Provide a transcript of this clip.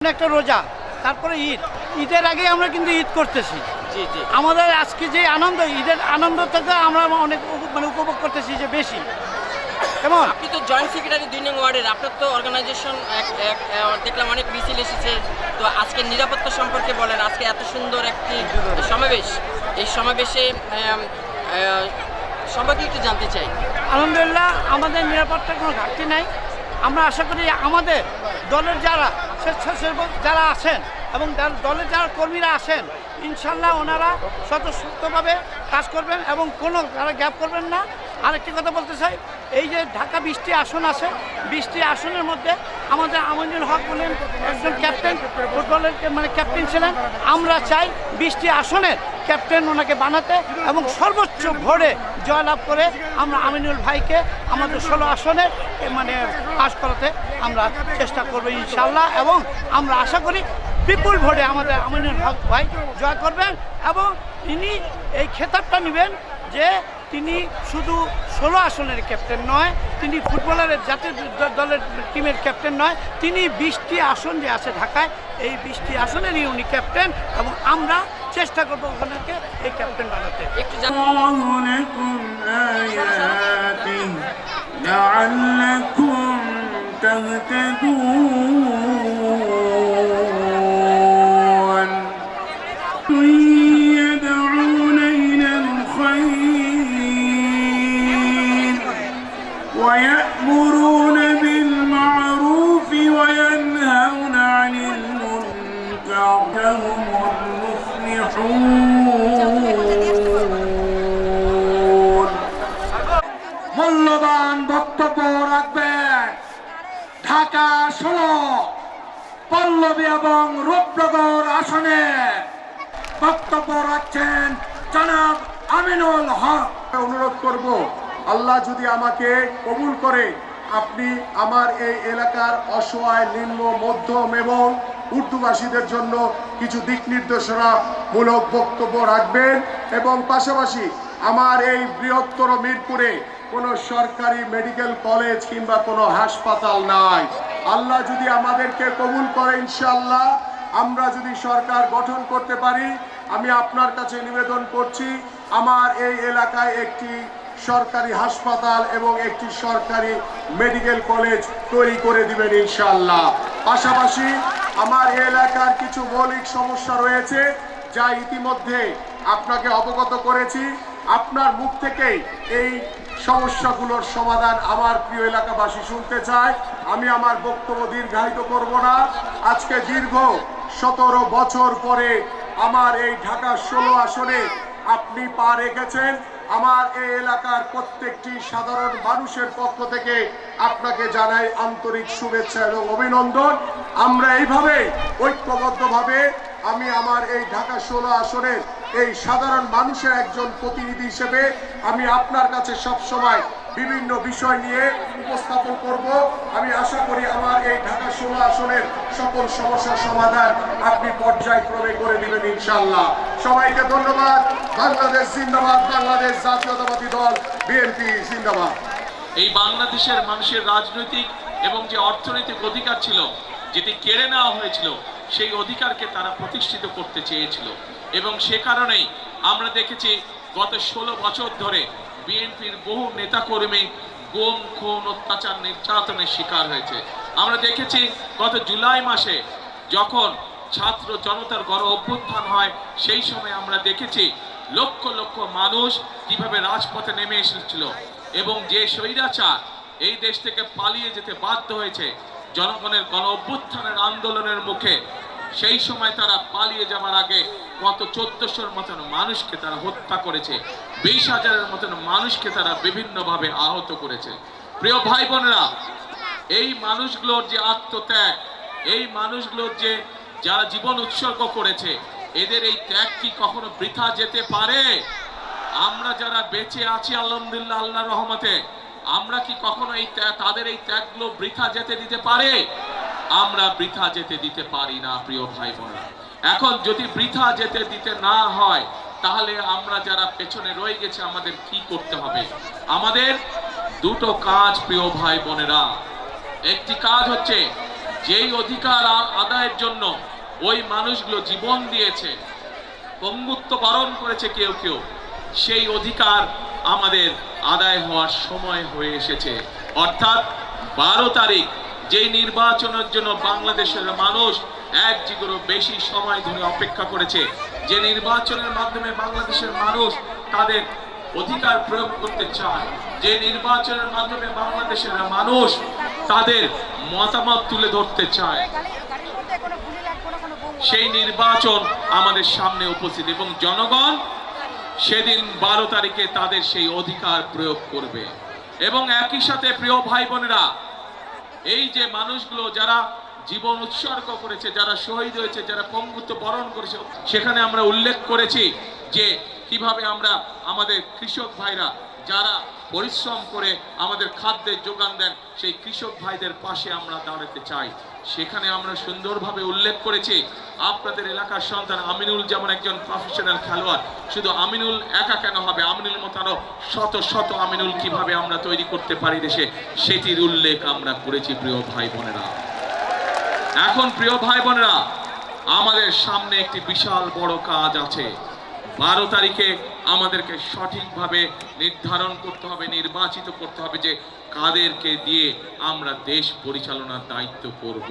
একটা রোজা, তারপরে ঈদ। ঈদের আগে আমরা কিন্তু ঈদ করতেছি। জি জি। আমাদের আজকে যে আনন্দ, ঈদের আনন্দ থেকে আমরা অনেক উপভোগ করতেছি যে বেশি। কেমন? আপনি তো জয়েন্ট সেক্রেটারি ২ নং ওয়ার্ডের, আপনার তো অর্গানাইজেশন দেখলাম অনেক মিছিল এসেছে। তো আজকে নিরাপত্তা সম্পর্কে বলেন। আজকে এত সুন্দর একটি সমাবেশ, এই সমাবেশে সম্পর্কে একটু জানতে চাই। আলহামদুলিল্লাহ, আমাদের নিরাপত্তার কোনো ঘাটতি নাই। আমরা আশা করি আমাদের দলের যারা স্বেচ্ছাসেবক যারা আছেন এবং দলের যারা কর্মীরা আছেন, ইনশাল্লাহ ওনারা স্বতঃস্ফূর্তভাবে কাজ করবেন এবং কোনো তারা গ্যাপ করবেন না। আরেকটি কথা বলতে চাই, এই যে ঢাকা 20টি আসন আছে, 20টি আসনের মধ্যে আমাদের আমিনুল হক বলেন একজন ক্যাপ্টেন, ফুটবলের ক্যাপ্টেন ছিলেন। আমরা চাই 20টি আসনের ক্যাপ্টেন ওনাকে বানাতে এবং সর্বোচ্চ ভোটে জয়লাভ করে আমরা আমিনুল ভাইকে আমাদের 16 আসনে পাস করাতে আমরা চেষ্টা করব ইনশাল্লাহ। এবং আমরা আশা করি বিপুল ভোটে আমাদের আমিনুল হক ভাই জয় করবেন এবং তিনি এই খেতাবটা নেবেন যে তিনি শুধু 16 আসনের ক্যাপ্টেন নয়, তিনি ফুটবলের জাতীয় দলের টিমের ক্যাপ্টেন নয়, তিনি 20টি আসন যে আছে ঢাকায়, এই 20টি আসনেরই উনি ক্যাপ্টেন এবং আমরা চেষ্টা করবো ওখানে এই ক্যাপ্টেন বানাতে। একটু ويأمرون بالمعروف وينهون عن المنكر هم المفلحون মূল্যবান বক্তব্য রাখবেন ঢাকা 16 পল্লবী এবং রূপনগর আসনে বক্তব্য রাখছেন জনাব আমিনুল হক। অনুরোধ করব, আল্লাহ যদি আমাকে কবুল করে, আপনি আমার এই এলাকার অসহায়, নিম্ন, মধ্যম এবং উর্দুভাষীদের জন্য কিছু দিক নির্দেশনা মূলক বক্তব্য রাখবেন এবং পাশাপাশি আমার এই বৃহত্তর মিরপুরে কোনো সরকারি মেডিকেল কলেজ কিংবা কোনো হাসপাতাল নাই। আল্লাহ যদি আমাদেরকে কবুল করে, ইনশাআল্লাহ আমরা যদি সরকার গঠন করতে পারি, আমি আপনার কাছে নিবেদন করছি আমার এই এলাকায় একটি সরকারি হাসপাতাল এবং একটি সরকারি মেডিকেল কলেজ তৈরি করে দিবেন ইনশাআল্লাহ। পাশাপাশি আমার এই এলাকার কিছু মৌলিক সমস্যা রয়েছে যা ইতিমধ্যে আপনাকে অবগত করেছি। আপনার মুখ থেকেই এই সমস্যাগুলোর সমাধান আমার প্রিয় এলাকাবাসী শুনতে চায়। আমি আমার বক্তব্য দীর্ঘায়িত করব না। আজকে দীর্ঘ 17 বছর পরে আমার এই ঢাকা 16 আসনে আপনি পা রেখেছেন। আমার এই এলাকার প্রত্যেকটি সাধারণ মানুষের পক্ষ থেকে আপনাকে জানাই আন্তরিক শুভেচ্ছা এবং অভিনন্দন। আমরা এইভাবে ঐক্যবদ্ধভাবে আমি আমার এই ঢাকা 16 আসনের এই সাধারণ মানুষের একজন প্রতিনিধি হিসেবে আমি আপনার কাছে সবসময় বিভিন্ন বিষয় নিয়ে উপস্থাপন করব। আমি আশা করি আমার এই ঢাকা 16 আসনের সকল সমস্যার সমাধান আপনি পর্যায়ক্রমে করে দিবেন ইনশাআল্লাহ। সবাইকে ধন্যবাদ। বাংলাদেশ জিন্দাবাদ, বাংলাদেশ জাতীয়তাবাদী দল বিএনপি জিন্দাবাদ। এই বাংলাদেশের মানুষের রাজনৈতিক এবং যে অর্থনৈতিক অধিকার ছিল, যেটি কেড়ে নেওয়া হয়েছিল, সেই অধিকারকে তারা প্রতিষ্ঠিত করতে চেয়েছিল এবং সে কারণেই আমরা দেখেছি গত 16 বছর ধরে বিএনপির বহু নেতাকর্মী গুম, খুন, অত্যাচার, নির্যাতনের শিকার হয়েছে। আমরা দেখেছি গত জুলাই মাসে যখন ছাত্র জনতার গণ অভ্যুত্থান হয়, সেই সময় আমরা দেখেছি লক্ষ লক্ষ মানুষ কিভাবে রাজপথে নেমে এসেছিল এবং যে স্বৈরাচার এই দেশ থেকে পালিয়ে যেতে বাধ্য হয়েছে জনগণের গণ অভ্যুত্থানের আন্দোলনের মুখে, সেই সময় তারা পালিয়ে যাবার আগে গত 1400-র মতন মানুষকে তারা হত্যা করেছে, 20,000-এর মতন মানুষকে তারা বিভিন্নভাবে আহত করেছে। প্রিয় ভাই বোনেরা, এই মানুষগুলোর যে আত্মত্যাগ, এই মানুষগুলোর যে যারা জীবন উৎসর্গ করেছে, এদের এই ত্যাগ কি কখনো বৃথা যেতে পারে? আমরা যারা বেঁচে আছি আলহামদুলিল্লাহ আল্লাহর রহমতে, আমরা কি কখনো তাদের এই ত্যাগগুলো বৃথা যেতে দিতে পারে? আমরা বৃথা যেতে দিতে পারি না প্রিয় ভাই বোনেরা। এখন যদি বৃথা যেতে দিতে না হয়, তাহলে আমরা যারা পেছনে রয়ে গেছে আমাদের কি করতে হবে? আমাদের দুটো কাজ প্রিয় ভাই বোনেরা। একটি কাজ হচ্ছে যেই অধিকার আদায়ের জন্য ওই মানুষগুলো জীবন দিয়েছে, পঙ্গুত্ব বরণ করেছে কেউ কেউ, সেই অধিকার আমাদের আদায় হওয়ার সময় হয়ে এসেছে। অর্থাৎ 12 তারিখ যেই নির্বাচনের জন্য বাংলাদেশের মানুষ এক যুগেরও বেশি সময় ধরে অপেক্ষা করেছে, যে নির্বাচনের মাধ্যমে বাংলাদেশের মানুষ তাদের অধিকার প্রয়োগ করতে চায়, যে নির্বাচনের মাধ্যমে বাংলাদেশের মানুষ তাদের মতামত তুলে ধরতে চায়, সেই নির্বাচন আমাদের সামনে উপস্থিত এবং জনগণ সেদিন 12 তারিখে তাদের সেই অধিকার প্রয়োগ করবে। এবং একই সাথে প্রিয় ভাই বোনেরা, এই যে মানুষগুলো যারা জীবন উৎসর্গ করেছে, যারা শহীদ হয়েছে, যারা পঙ্গুত্ব বরণ করেছে, সেখানে আমরা উল্লেখ করেছি যে কিভাবে আমরা আমাদের কৃষক ভাইরা যারা পরিশ্রম করে আমাদের খাদ্যের যোগান দেন, সেই কৃষক ভাইদের পাশে আমরা দাঁড়াতে চাই। সেখানে আমরা সুন্দরভাবে উল্লেখ করেছি আপনাদের এলাকার সন্তান আমিনুল যেমন একজন প্রফেশনাল খেলোয়াড়, শুধু আমিনুল একা কেন হবে, আমিনুল মতো আরো শত শত আমিনুল কিভাবে আমরা তৈরি করতে পারি দেশে, সেটির উল্লেখ আমরা করেছি প্রিয় ভাই বোনেরা। এখন প্রিয় ভাই বোনেরা, আমাদের সামনে একটি বিশাল বড় কাজ আছে। 12 তারিখে আমাদেরকে সঠিকভাবে নির্ধারণ করতে হবে, নির্বাচিত করতে হবে যে কাদেরকে দিয়ে আমরা দেশ পরিচালনার দায়িত্ব করব।